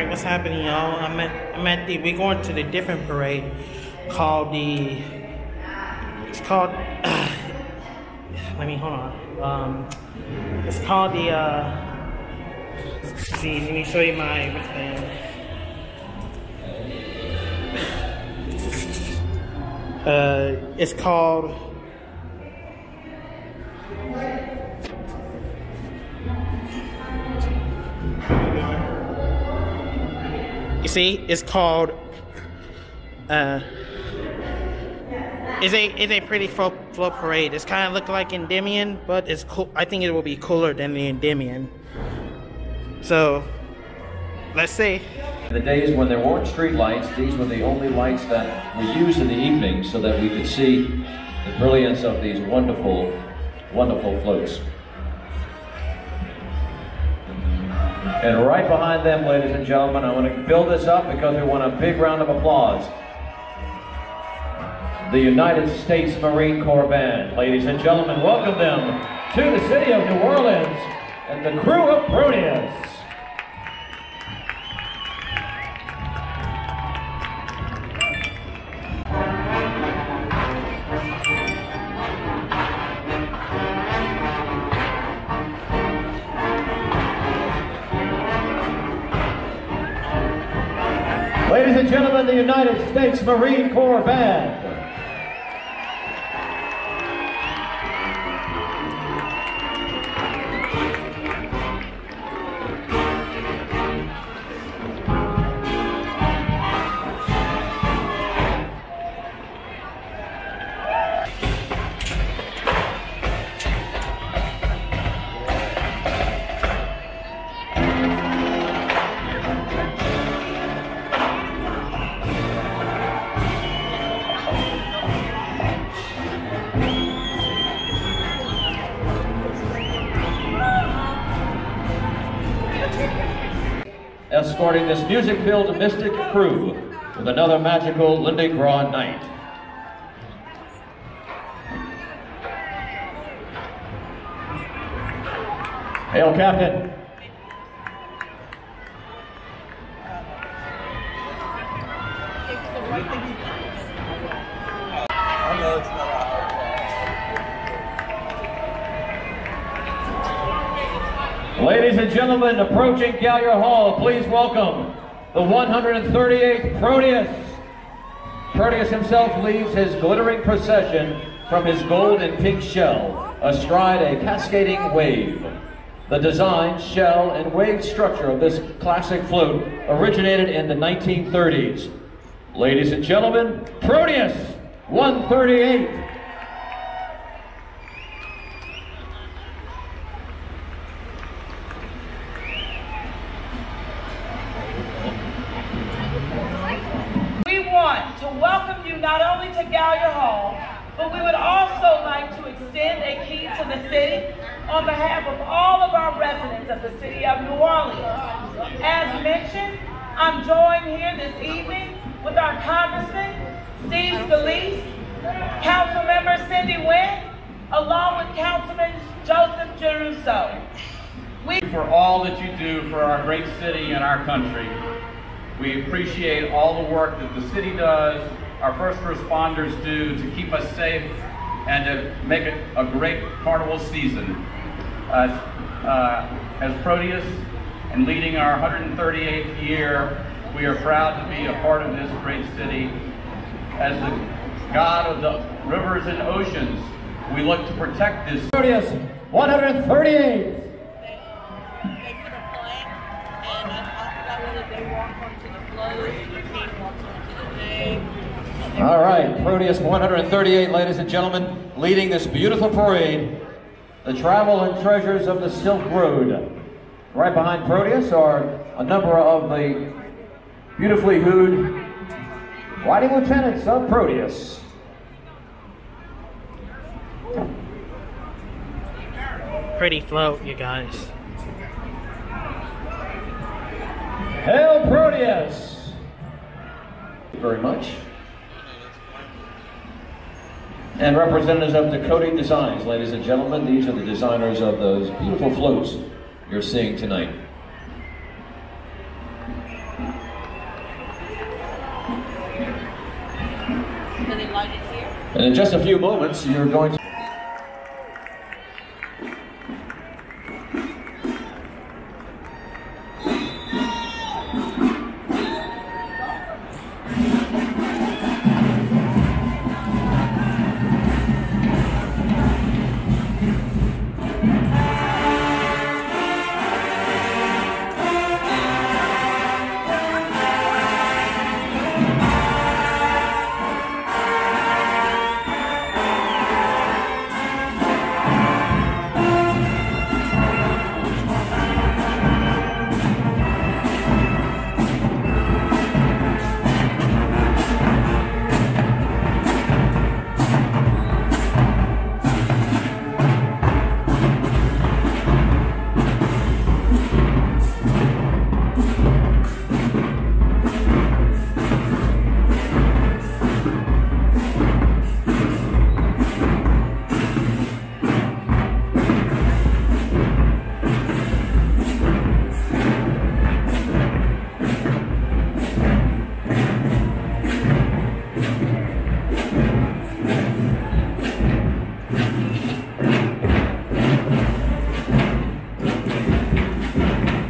Alright, what's happening, y'all? we're going to the different parade called it's called, hold on. It's called the, let's see, let me show you my wristband. It's called, you see, it's called, it's a pretty float parade. It's kind of look like Endymion, but it's cool. I think it will be cooler than the Endymion. So, let's see. In the days when there weren't street lights, these were the only lights that were used in the evening so that we could see the brilliance of these wonderful, wonderful floats. And right behind them, ladies and gentlemen, I want to build this up because we want a big round of applause. The United States Marine Corps Band. Ladies and gentlemen, welcome them to the city of New Orleans and the crew of Proteus. Ladies and gentlemen, the United States Marine Corps Band. Escorting this music-filled mystic crew with another magical Lindy Gras night. Hail, Captain. Ladies and gentlemen, approaching Gallier Hall, please welcome the 138th Proteus. Proteus himself leads his glittering procession from his gold and pink shell, astride a cascading wave. The design, shell, and wave structure of this classic float originated in the 1930s. Ladies and gentlemen, Proteus 138. To welcome you not only to Gallier Hall, but we would also like to extend a key to the city on behalf of all of our residents of the city of New Orleans. As mentioned, I'm joined here this evening with our Congressman, Steve Scalise, Councilmember Cindy Wynn, along with Councilman Joseph Geruso. For all that you do for our great city and our country. We appreciate all the work that the city does, our first responders do to keep us safe and to make it a great carnival season. As Proteus and leading our 138th year, we are proud to be a part of this great city. As the god of the rivers and oceans, we look to protect this. Proteus 138. All right, Proteus 138, ladies and gentlemen, leading this beautiful parade, the travel and treasures of the Silk Road. Right behind Proteus are a number of the beautifully hued riding lieutenants of Proteus. Pretty float, you guys. Hail, Proteus! Thank you very much. And representatives of Dakota Designs, ladies and gentlemen, these are the designers of those beautiful floats you're seeing tonight. And in just a few moments, you're going to...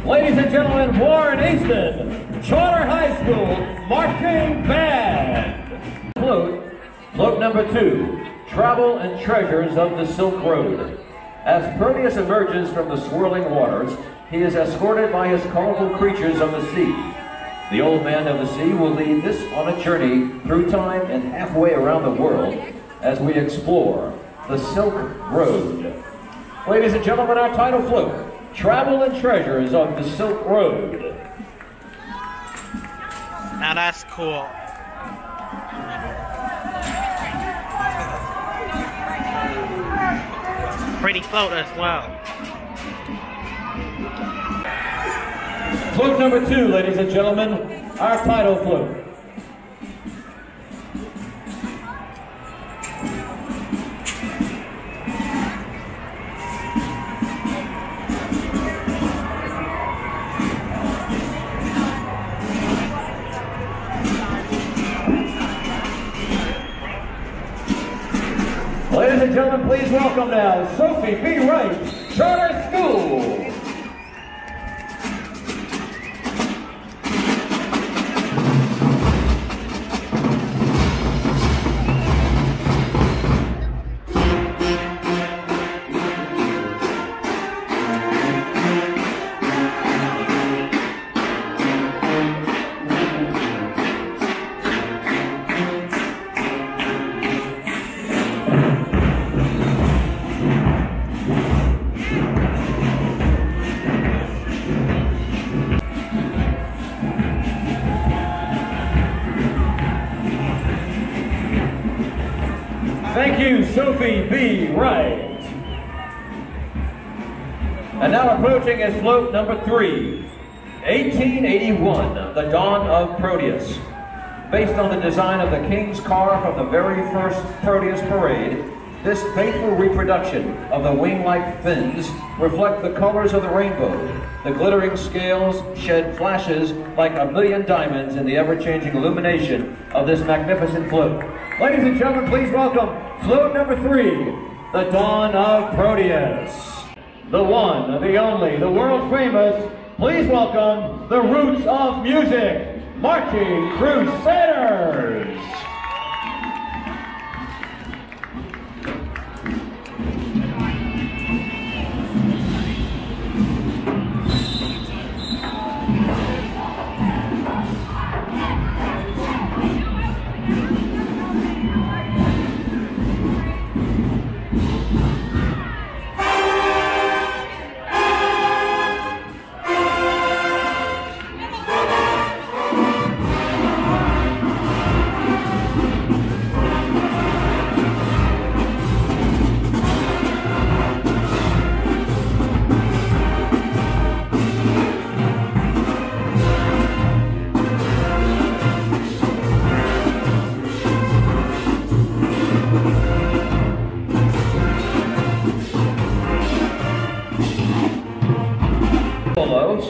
Ladies and gentlemen, Warren Easton, Charter High School Marching Band. Float number 2, Travel and Treasures of the Silk Road. As Proteus emerges from the swirling waters, he is escorted by his colorful creatures of the sea. The Old Man of the Sea will lead this on a journey through time and halfway around the world as we explore the Silk Road. Ladies and gentlemen, our title float, Travel and Treasures of the Silk Road. Now that's cool. Pretty float as well. Float number 2, ladies and gentlemen, our title float. Ladies and gentlemen, please welcome now Sophie B. Wright, Charter School. Thank you, Sophie B. Wright. And now approaching is float number 3, 1881, the dawn of Proteus. Based on the design of the King's car from the very first Proteus parade, this faithful reproduction of the wing-like fins reflect the colors of the rainbow. The glittering scales shed flashes like a million diamonds in the ever-changing illumination of this magnificent float. Ladies and gentlemen, please welcome float number 3, the dawn of Proteus. The one, the only, the world famous, please welcome the Roots of Music, Marching Crusaders.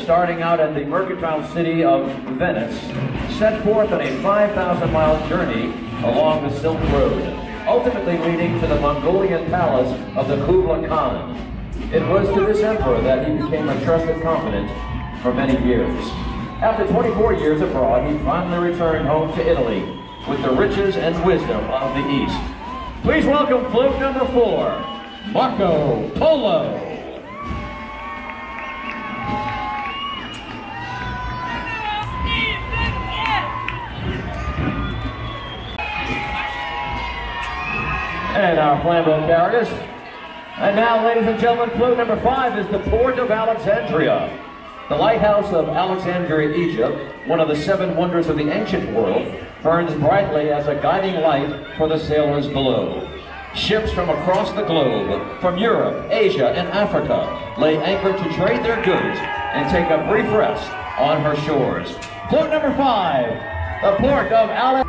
Starting out at the mercantile city of Venice, set forth on a 5,000-mile journey along the Silk Road. ultimately leading to the Mongolian palace of the Kublai Khan. It was to this emperor that he became a trusted confidant for many years. After 24 years abroad, he finally returned home to Italy with the riches and wisdom of the East. Please welcome float number 4, Marco Polo. And our flambeau carriers. And now, ladies and gentlemen, float number 5 is the Port of Alexandria. The lighthouse of Alexandria, Egypt, one of the 7 wonders of the ancient world, burns brightly as a guiding light for the sailors below. Ships from across the globe, from Europe, Asia, and Africa, lay anchor to trade their goods and take a brief rest on her shores. Float number 5, the Port of Alexandria.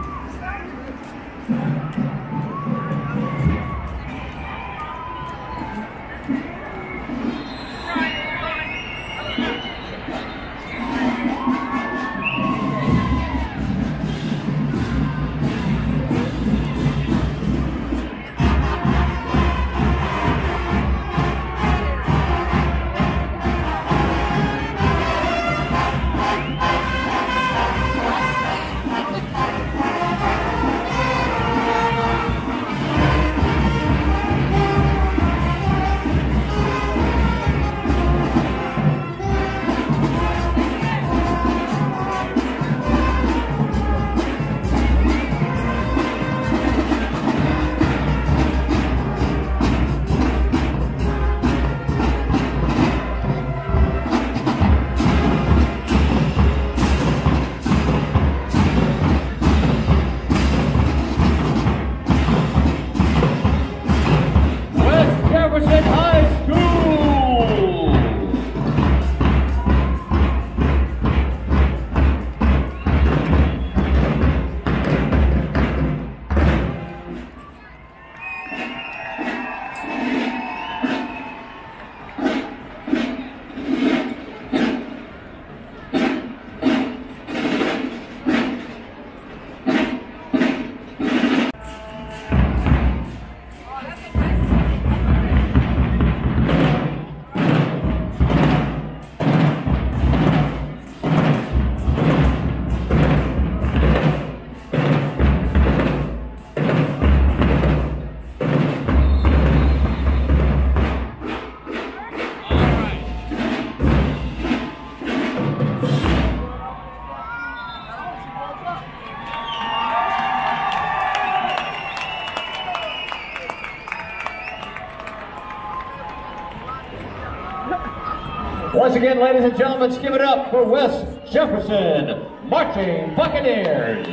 Once again, ladies and gentlemen, let's give it up for West Jefferson Marching Buccaneers.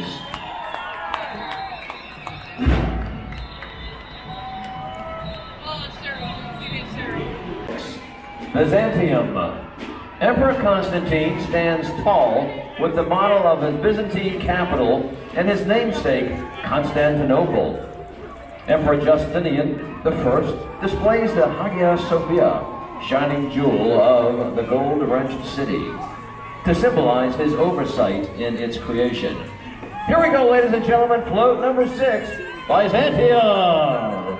Byzantium. Emperor Constantine stands tall with the model of his Byzantine capital and his namesake, Constantinople. Emperor Justinian I displays the Hagia Sophia, shining jewel of the gold-wrenched city, to symbolize his oversight in its creation. Here we go, ladies and gentlemen, float number 6, Byzantium.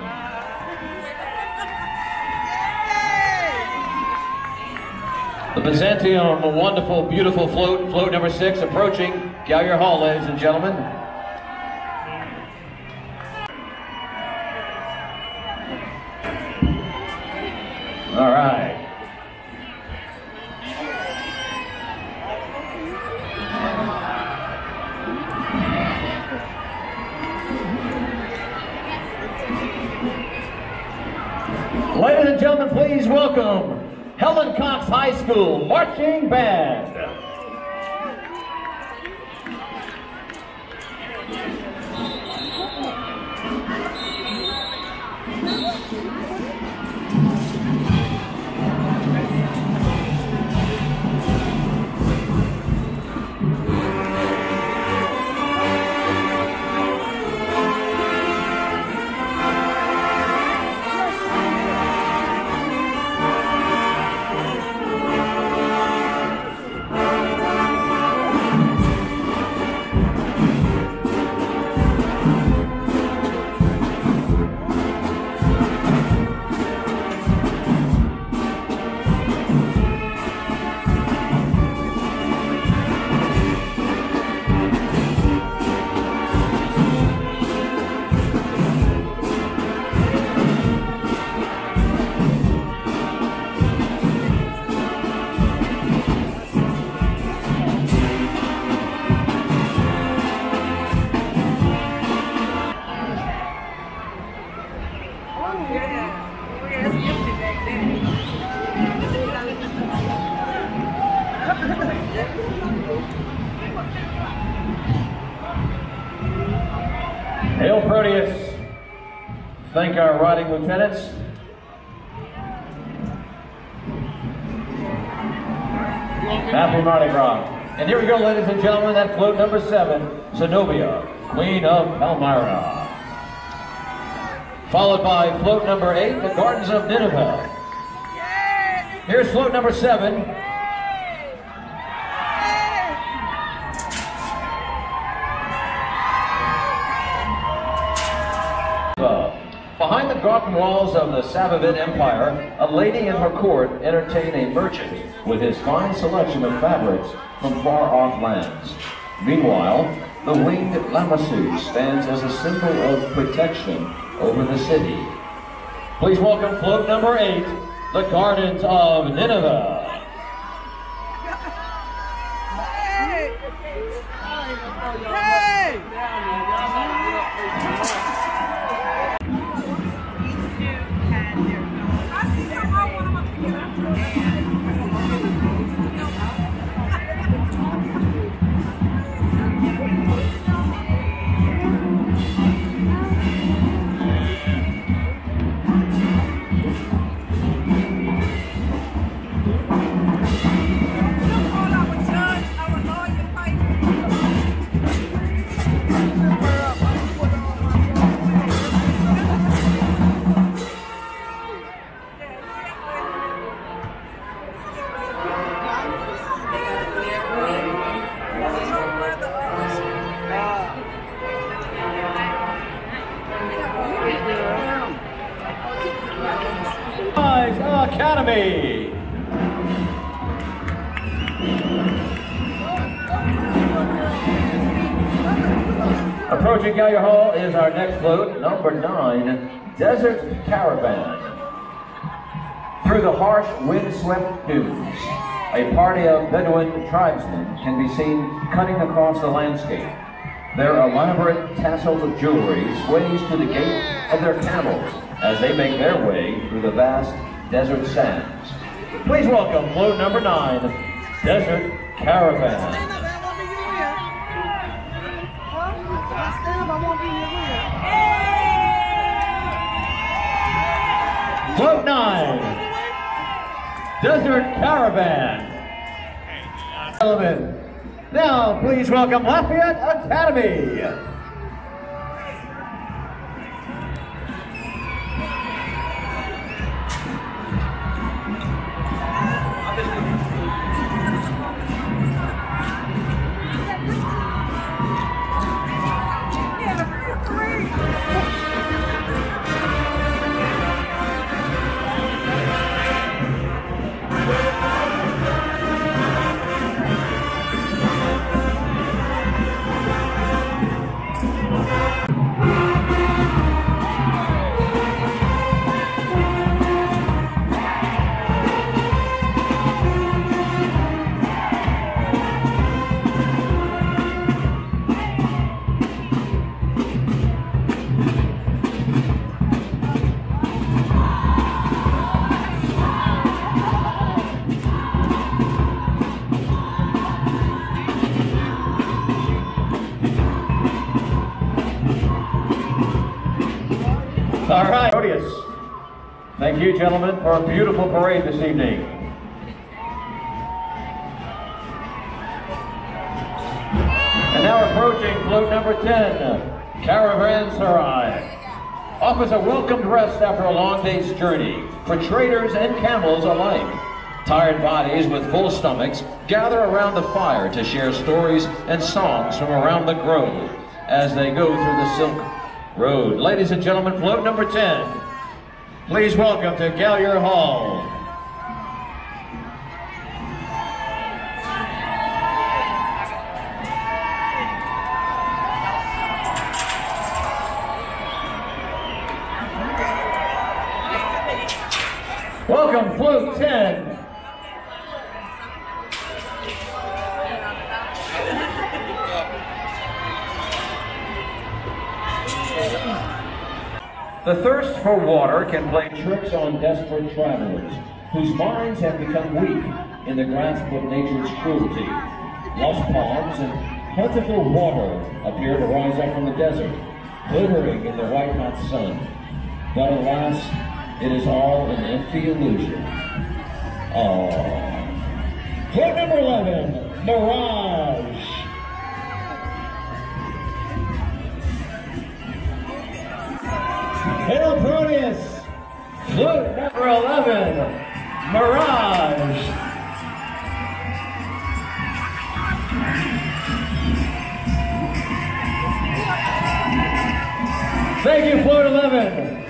The Byzantium, a wonderful, beautiful float, float number 6, approaching Gallier Hall, ladies and gentlemen. All right. Ladies and gentlemen, please welcome Helen Cox High School Marching Band. Hail Proteus. Thank our riding lieutenants. Happy Mardi Gras. And here we go, ladies and gentlemen, that float number 7, Zenobia, Queen of Palmyra. Followed by float number 8, the Gardens of Nineveh. Here's float number 7. Behind the Garden walls of the Safavid Empire, a lady and her court entertain a merchant with his fine selection of fabrics from far-off lands. Meanwhile, the winged lamassu stands as a symbol of protection over the city. Please welcome float number 8, the Gardens of Nineveh. Academy. Approaching Gallier Hall is our next float, number 9, Desert Caravan. Through the harsh, wind-swept dunes, a party of Bedouin tribesmen can be seen cutting across the landscape. Their elaborate tasseled jewelry sways to the gait of their camels as they make their way through the vast desert sands. Please welcome float number 9, Desert Caravan. Float 9, Desert Caravan. Gentlemen, now please welcome Lafayette Academy. All right, Proteus. Thank you, gentlemen, for a beautiful parade this evening. And now approaching float number 10, Caravanserai. Offers a welcomed rest after a long day's journey for traders and camels alike. Tired bodies with full stomachs gather around the fire to share stories and songs from around the grove as they go through the Silk Road. Ladies and gentlemen, float number 10. Please welcome to Gallier Hall. Welcome, float 10. The thirst for water can play tricks on desperate travelers whose minds have become weak in the grasp of nature's cruelty. Lost ponds and plentiful water appear to rise up from the desert. glittering in the white-hot sun. But alas, it is all an empty illusion. Oh. Float number 11, Mirage. Hail Proteus. Float number 11, Mirage. Thank you, float 11.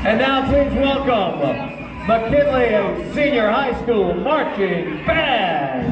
And now please welcome McKinley Senior High School Marching Band.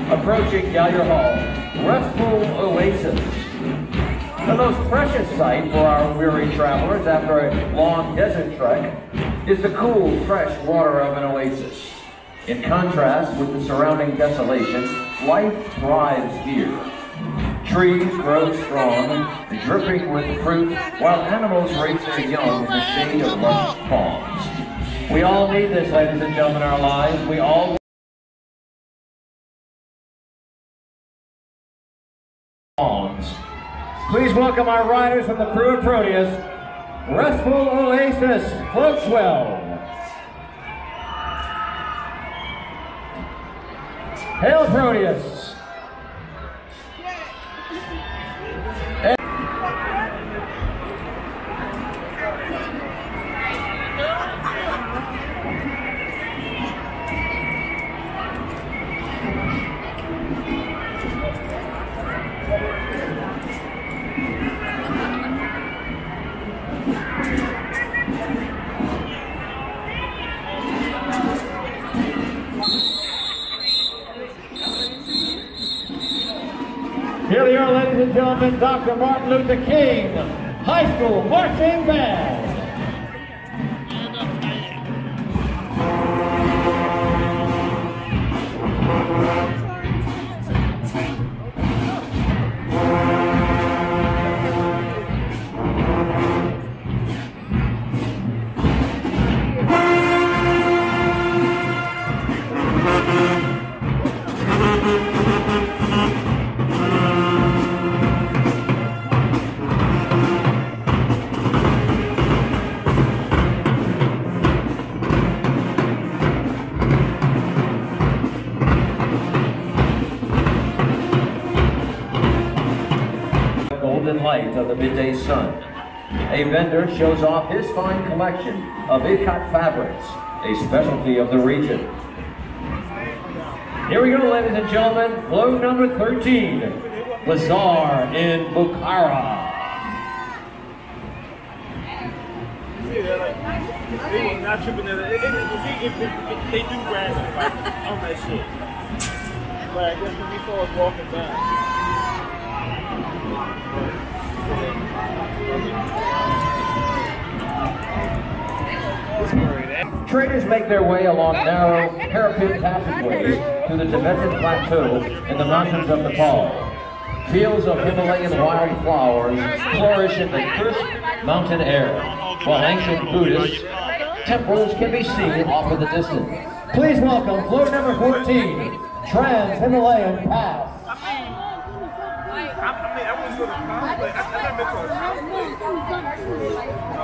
Approaching Gallier Hall, restful oasis. The most precious sight for our weary travelers after a long desert trek is the cool, fresh water of an oasis. In contrast with the surrounding desolation, life thrives here. Trees grow strong, dripping with fruit, while animals raise their young in the shade of lush palms. We all need this, ladies and gentlemen, in our lives. We all Please welcome our riders from the crew of Proteus, Restful Oasis, Float 12. Hail Proteus! Here they are, ladies and gentlemen, Dr. Martin Luther King High School Marching Band. Light of the midday sun. A vendor shows off his fine collection of ikat fabrics, a specialty of the region. Here we go, ladies and gentlemen, float number 13, Bazaar in Bukhara. They were not tripping at it. They do grass on that shit. But I guess when we saw us walking by. Traders make their way along narrow, hairpin passageways to the Tibetan plateau in the mountains of Nepal. Fields of Himalayan wildflowers flourish in the crisp mountain air, while ancient Buddhist temples can be seen off in the distance. Please welcome float number 14, Trans-Himalayan Pass.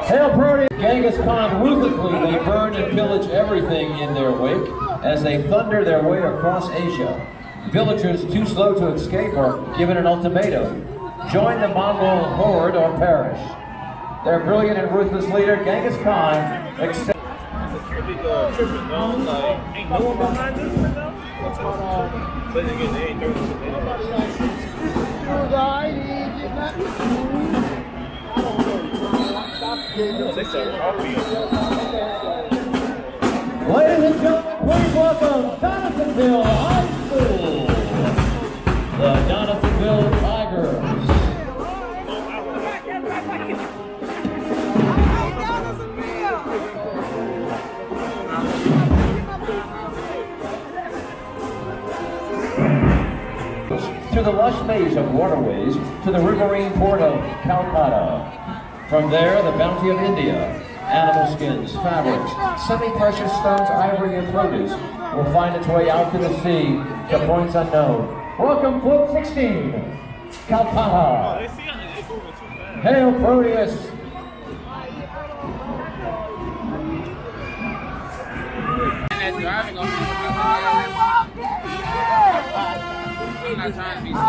Hail Proteus! Genghis Khan ruthlessly, they burn and pillage everything in their wake as they thunder their way across Asia. Villagers too slow to escape are given an ultimatum: join the Mongol horde or perish. Their brilliant and ruthless leader, Genghis Khan, accepts. Ain't no one behind us right now? But again, they ain't 30 Ladies and gentlemen, please welcome Jonathanville High School. through the lush maze of waterways to the riverine port of Calcutta. From there, the bounty of India, animal skins, fabrics, semi-precious stones, ivory, and produce will find its way out to the sea to points unknown. Welcome, Float 16, Calcutta. Hail, Proteus. I'm not trying to be silly.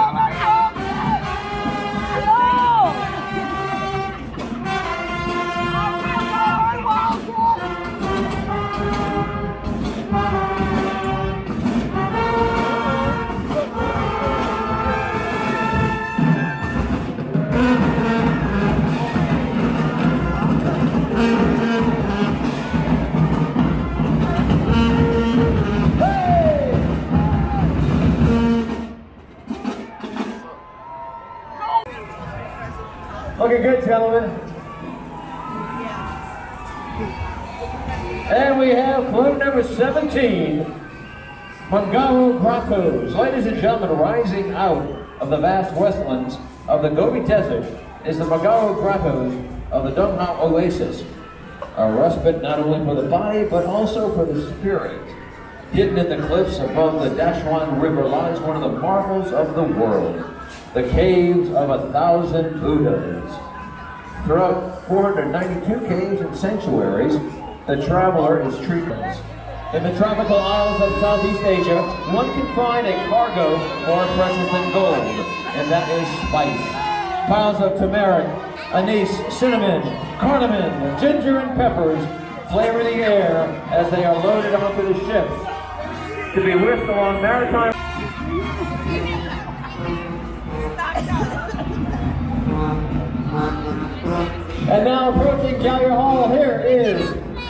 Okay, good, gentlemen. And we have float number 17, Mongaro Grottos. Ladies and gentlemen, rising out of the vast westlands of the Gobi Desert is the Mongaro Grottos of the Dongha Oasis. A respite not only for the body, but also for the spirit. Hidden in the cliffs above the Dashwan River lies one of the marvels of the world, the caves of 1,000 Buddhas. Throughout 492 caves and sanctuaries, the traveler is treated. In the tropical isles of Southeast Asia, one can find a cargo more precious than gold, and that is spice. Piles of turmeric, anise, cinnamon, cardamom, ginger, and peppers flavor the air as they are loaded onto the ships to be whisked along maritime. And now approaching Gallier Hall, here is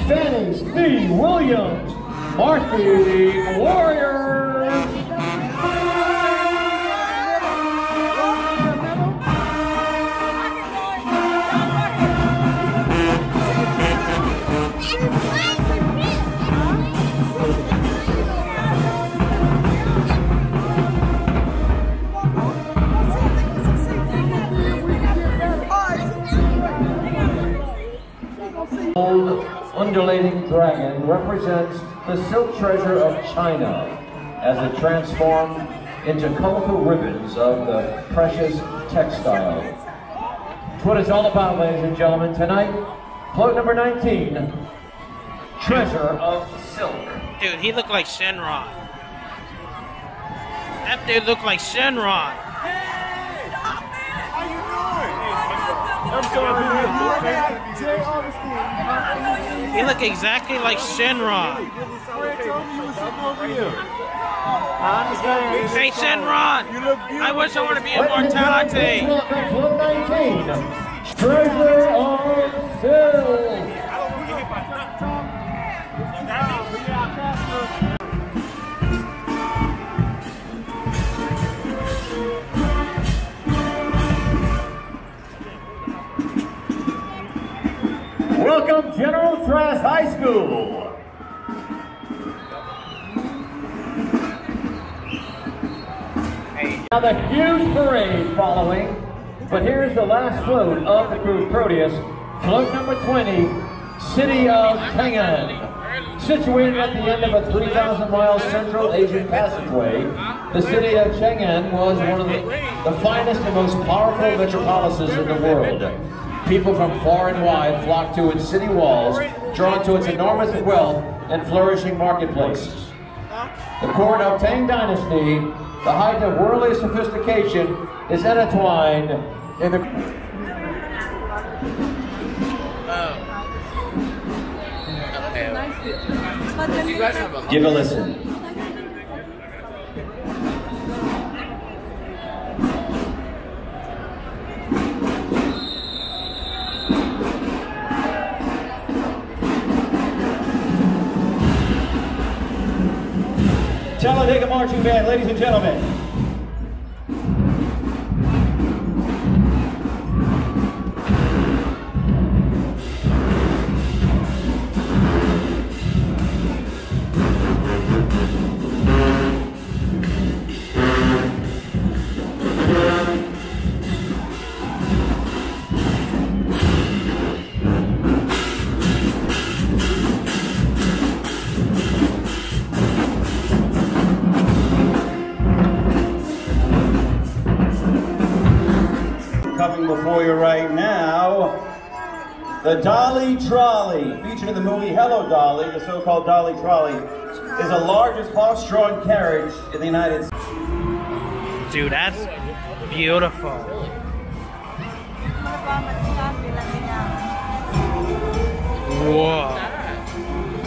Fanny C. Williams, Marching Warriors. Old undulating dragon represents the silk treasure of China as it transformed into colorful ribbons of the precious textile. It's what it's all about, ladies and gentlemen. Tonight, float number 19, Treasure of Silk. Dude, he looked like Shenron. That dude looked like Shenron. I'm sorry, He looked exactly like Shenron. Hey Shenron, I wish I want to be immortality. Treasure of Silk. Welcome, General Trask High School. Now the huge parade following, but here's the last float of the cruise Proteus, float number 20, City of Chang'an. Situated at the end of a 3,000-mile Central Asian passageway, the city of Chang'an was one of the finest and most powerful metropolises in the world. People from far and wide flocked to its city walls, drawn to its enormous wealth and flourishing marketplaces. The court of Tang Dynasty, the height of worldly sophistication, is intertwined in the... Give a listen. Talladega Marching Band, ladies and gentlemen. before you right now, the Dolly Trolley, featured in the movie Hello Dolly. The so-called Dolly Trolley is the largest horse-drawn carriage in the United States. Dude, that's beautiful. Whoa.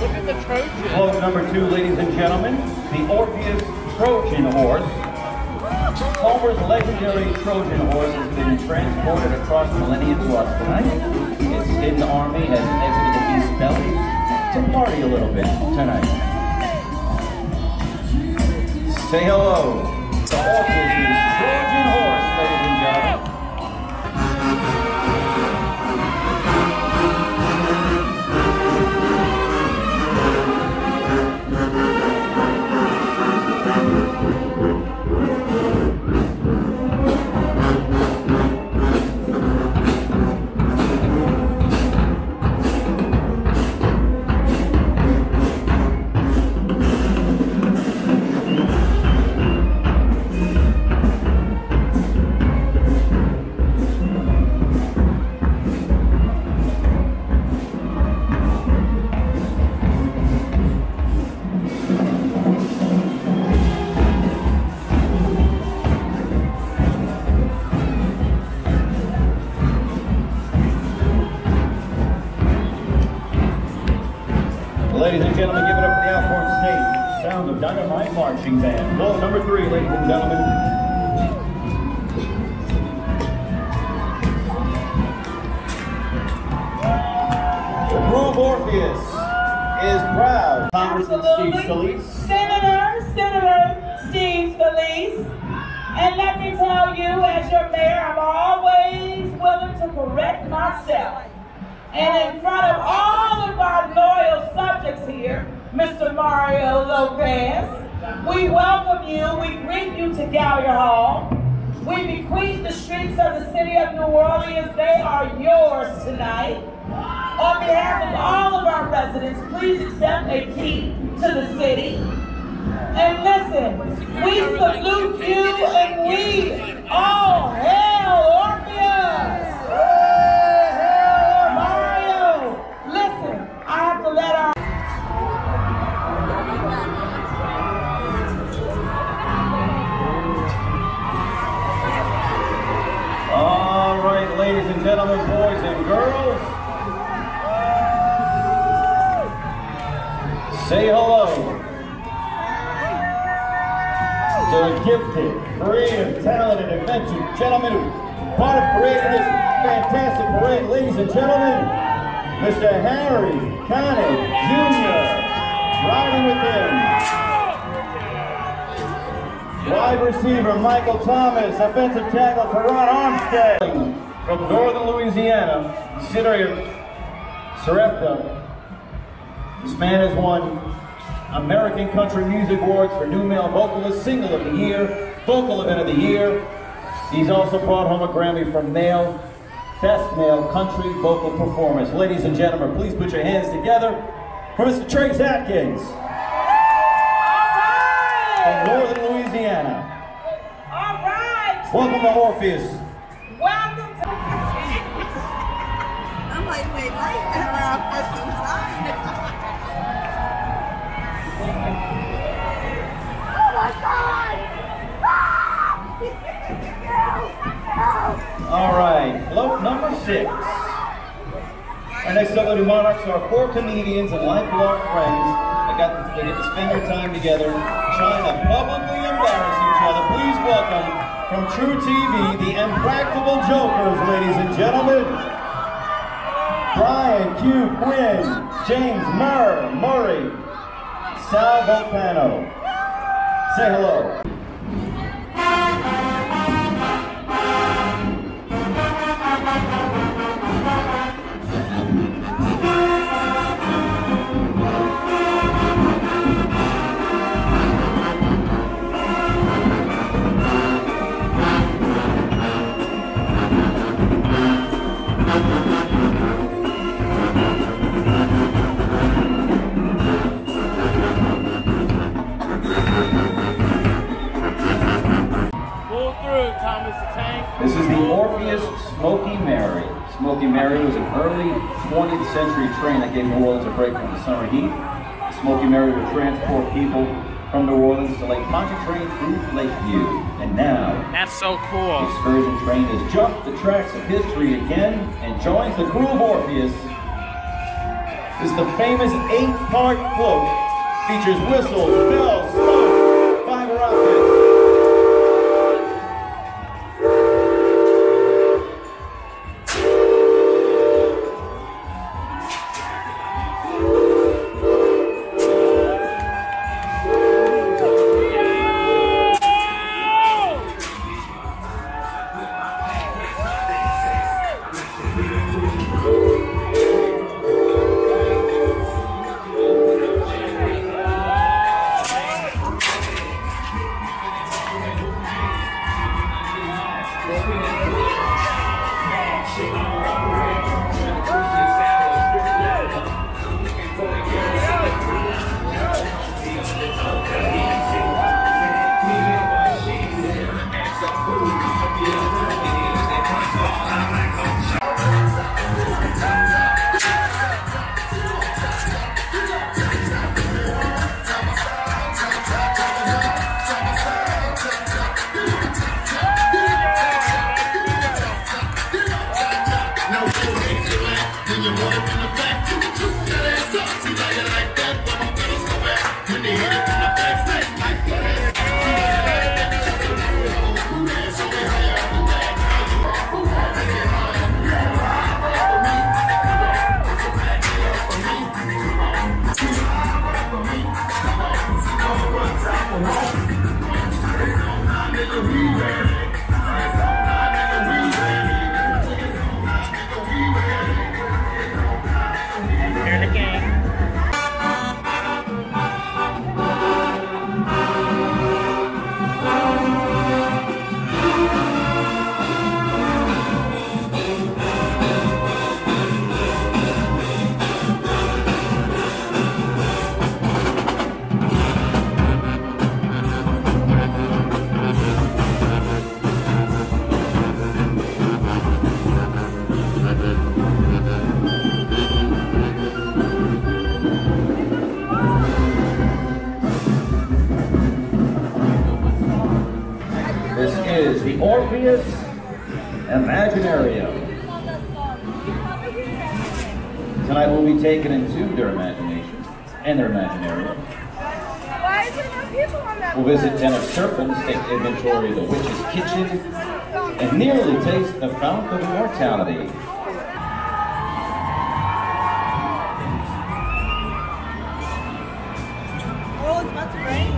Look at the Trojan. Float number 2, ladies and gentlemen, the Orpheus Trojan horse. Homer's legendary Trojan horse has been transported across millennia to us tonight. Its hidden army has exited East Belly to party a little bit tonight. Say hello to Orpheus' Trojan horse, ladies and gentlemen. Ladies and gentlemen, give it up for the Alcorn State Sounds of Dynamite Marching Band. Float number 3, ladies and gentlemen. The crew of Orpheus is proud. Congressman Steve Scalise. Senator Steve Scalise. And let me tell you, as your mayor, I'm always willing to correct myself. And in front of all of our loyal subjects here, Mr. Mario Lopez, we welcome you, we greet you to Gallier Hall. We bequeath the streets of the city of New Orleans. They are yours tonight. On behalf of all of our residents, please accept a key to the city. And listen, we salute you and we all hail Orpheus! Listen, I have to let our... All right, ladies and gentlemen, boys and girls. Say hello to the gifted, creative, talented, adventurous gentlemen who part of creating this fantastic parade. Ladies and gentlemen, Mr. Harry Connick Jr. riding with him. Wide receiver Michael Thomas, offensive tackle Teron Armstead. From northern Louisiana, Sarepta. This man has won American Country Music Awards for New Male Vocalist, Single of the Year, Vocal Event of the Year. He's also brought home a Grammy for Best Male Country Vocal Performance. Ladies and gentlemen, please put your hands together for Mr. Trace Atkins. From northern Louisiana. All right. Welcome to Orpheus. Welcome to... I'm like, wait, I've been around for some time. Oh my God! All right, float number 6. Our next W Monarchs are 4 comedians and lifelong friends that get to spend their time together trying to publicly embarrass each other. Please welcome from True TV, the Impractical Jokers, ladies and gentlemen. Brian Q. Quinn, James Murray, Sal Volpano. Say hello. Pull through, Thomas the Tank. This is the Orpheus Smoky Mary. Smoky Mary was an early 20th century train that gave New Orleans a break from the summer heat. Smoky Mary would transport people from New Orleans to Lake Pontchartrain through Lakeview. And now, That's so cool. the excursion train has jumped the tracks of history again and joins the crew of Orpheus. This is the famous 8-part float. Features whistles, bells, smoke, fiber optics. This is the Orpheus Imaginarium. Tonight we'll be taken into their imagination and their imaginarium. Why is there no people on that We'll visit Den of Serpents, take inventory of the witch's kitchen, and nearly taste the fount of immortality. Oh, it's about to rain.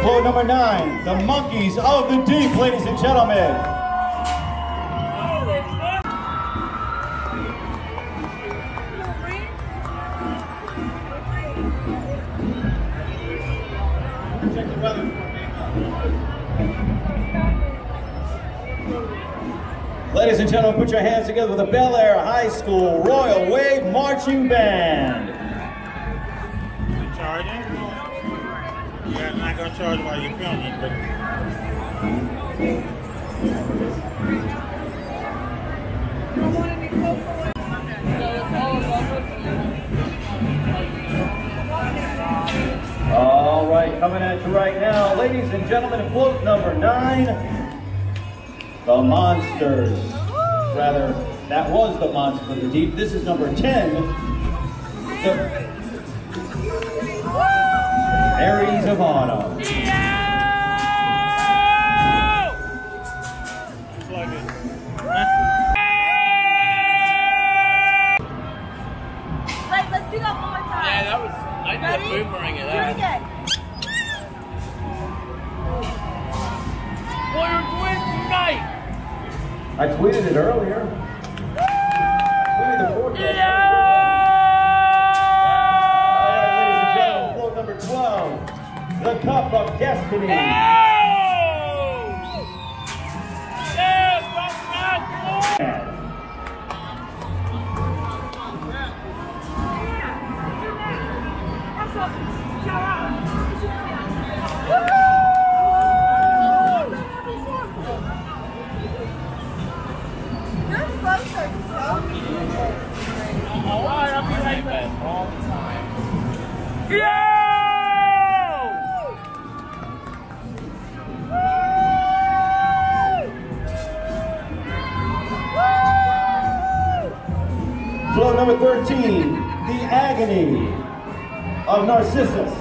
Float number 9, the Monkeys of the Deep, ladies and gentlemen. Ladies and gentlemen, put your hands together with the Bel Air High School Royal Wave Marching Band. Charging? Yeah, I'm not going to charge while you're filming, but... All right, coming at you right now, ladies and gentlemen, float number 9, the Monsters. Rather, that was the Monster of the Deep. This is number 10, the Fairies of Autumn. It's like it. Wait, let's do that one more time. Yeah, that was. I did a boomerang at Do it that. again. What are doing tonight? I tweeted it earlier. Tweeted the forecast. All right, ladies and gentlemen, float number 12, Cup of Destiny. Float number 13, The Agony of Narcissus.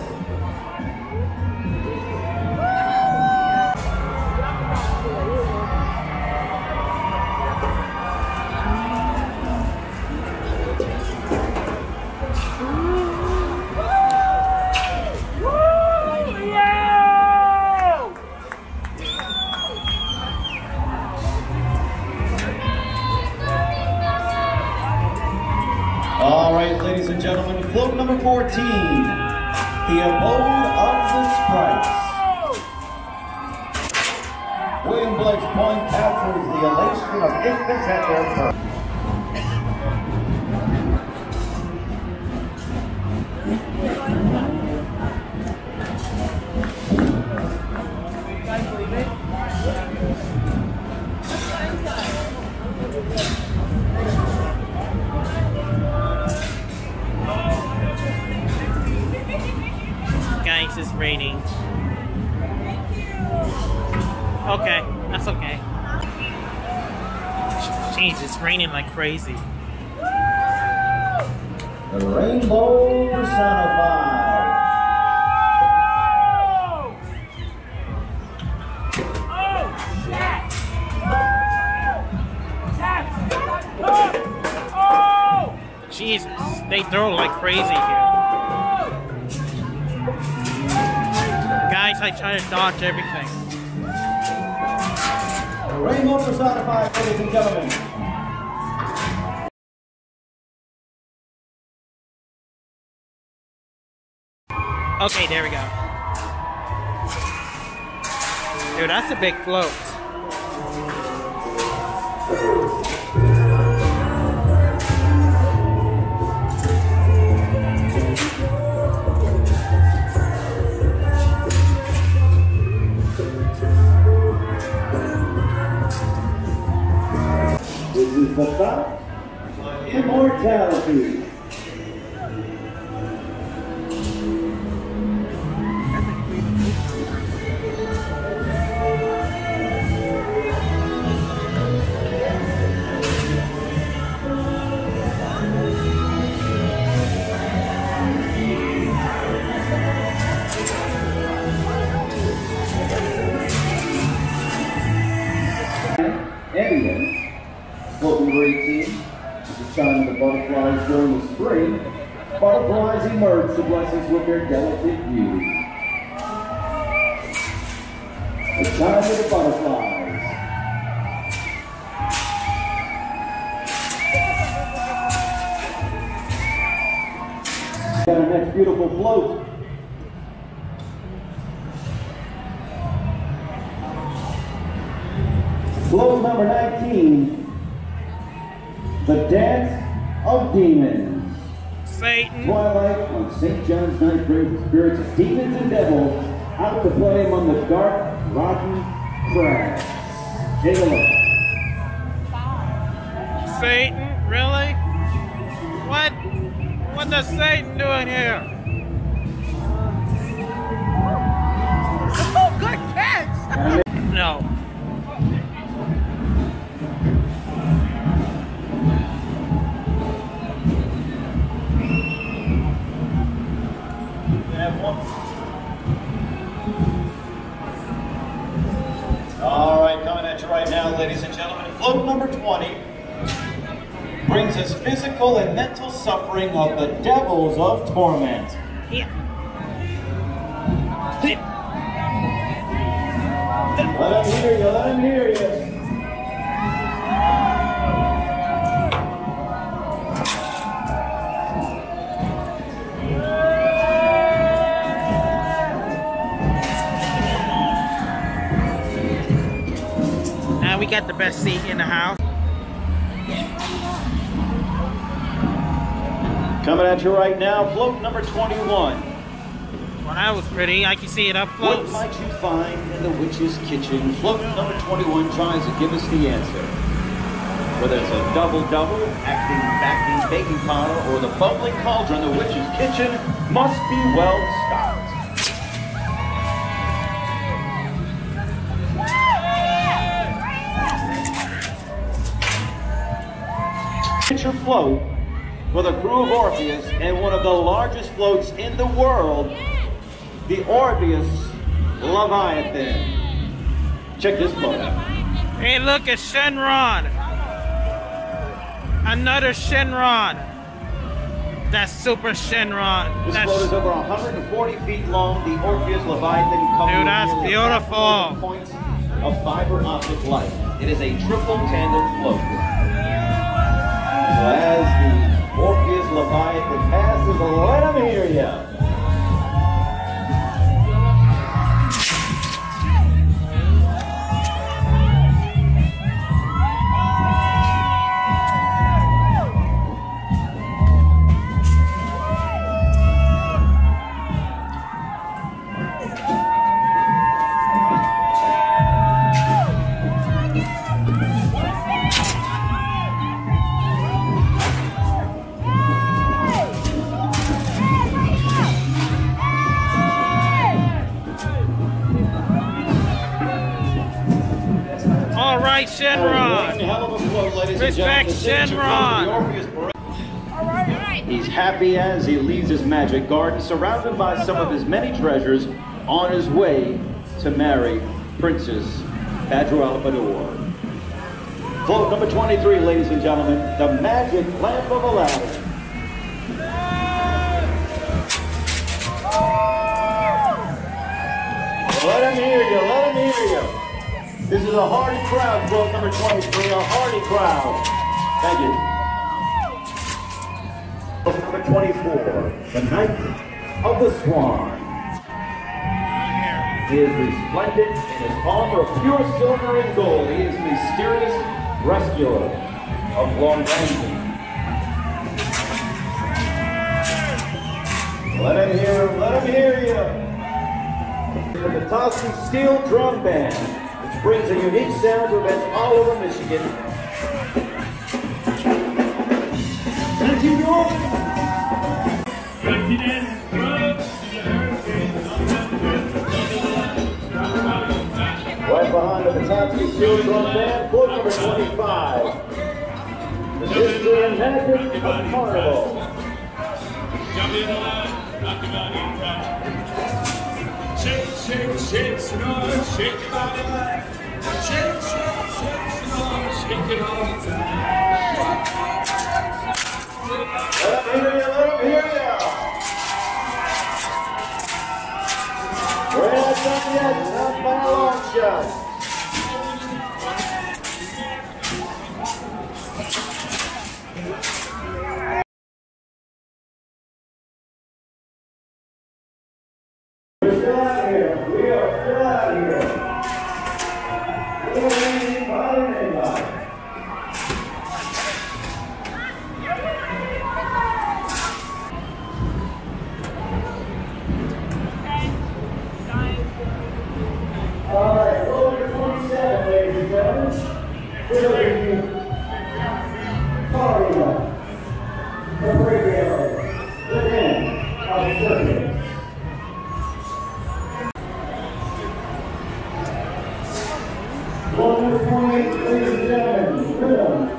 All right, ladies and gentlemen, float number 14, The Abode of the Sprites. William Blake's point captures the elation of infants at their birth. Guys, it's raining. Okay, that's okay. Jeez, it's raining like crazy. The rainbow personified. Jesus, they throw like crazy here. Guys, I try to dodge everything. The rainbow personified, ladies and gentlemen. Okay, there we go. Dude, that's a big float. This is the thought of immortality. Evidence, float number 18, is a sign of the butterflies during the spring. Butterflies emerge to bless us with their delicate beauty. The time of the butterflies. Got our next beautiful float. Float number 19, The Dance of Demons. Satan. Twilight on St. John's Night brings the spirits of demons and devils out to play among the dark, rotten crags. Take a look. Satan? Really? What? What does Satan doing here? Oh, good catch! No. All right, coming at you right now, ladies and gentlemen. Float number 20 brings us physical and mental suffering of the devils of torment. Yeah. Let him hear you, let him hear you. got the best seat in the house. Coming at you right now, float number 21. Well, that was pretty. I can see it up What close. might you find in the witch's kitchen? Float number 21 tries to give us the answer. Whether it's a double-double, acting, backing, baking powder, or the bubbling cauldron, the witch's kitchen must be well stocked. Picture float for the crew of Orpheus and one of the largest floats in the world, the Orpheus Leviathan. Check this float out. Hey, look, it's Shenron. Another Shenron. That's super Shenron. This That's, float is over 140 feet long. The Orpheus Leviathan comes Dude, with that's nearly beautiful. 500 points of fiber optic light. It is a triple tandem float. So as the Orpheus Leviathan passes, let him hear ya. all right, Shenron. Hell of a float, ladies and Respect gentlemen. He's happy as he leaves his magic garden, surrounded by some of his many treasures, on his way to marry Princess Badroalpador. Float number 23, ladies and gentlemen, the magic lamp of Aladdin. Let him hear you, let him hear you. This is a hearty crowd, float number 23, a hearty crowd. Thank you. Float number 24, the Knight of the Swan. He is resplendent in his armor of pure silver and gold. He is the mysterious rescuer of Long Ramsey. Let him hear him, let him hear you. The Proteus Steel Drum Band, which brings a unique sound to events all over Michigan. Thank you, York. Right behind the Proteus Steel Drum Band, float number 25. The history and magic of Carnival. Shake, shake, shake, Sonora, shake your body back. Shake, shake, shake, Sonora, shake it all the time. Let him hear you, let him hear you. We're not done yet, not by a long shot. We're still out here. We are still out here. We don't need anybody. All right, roll number 27, ladies and gentlemen. We're going to Faria, the radio, the men of circus. Roll number 28, ladies and gentlemen, rhythm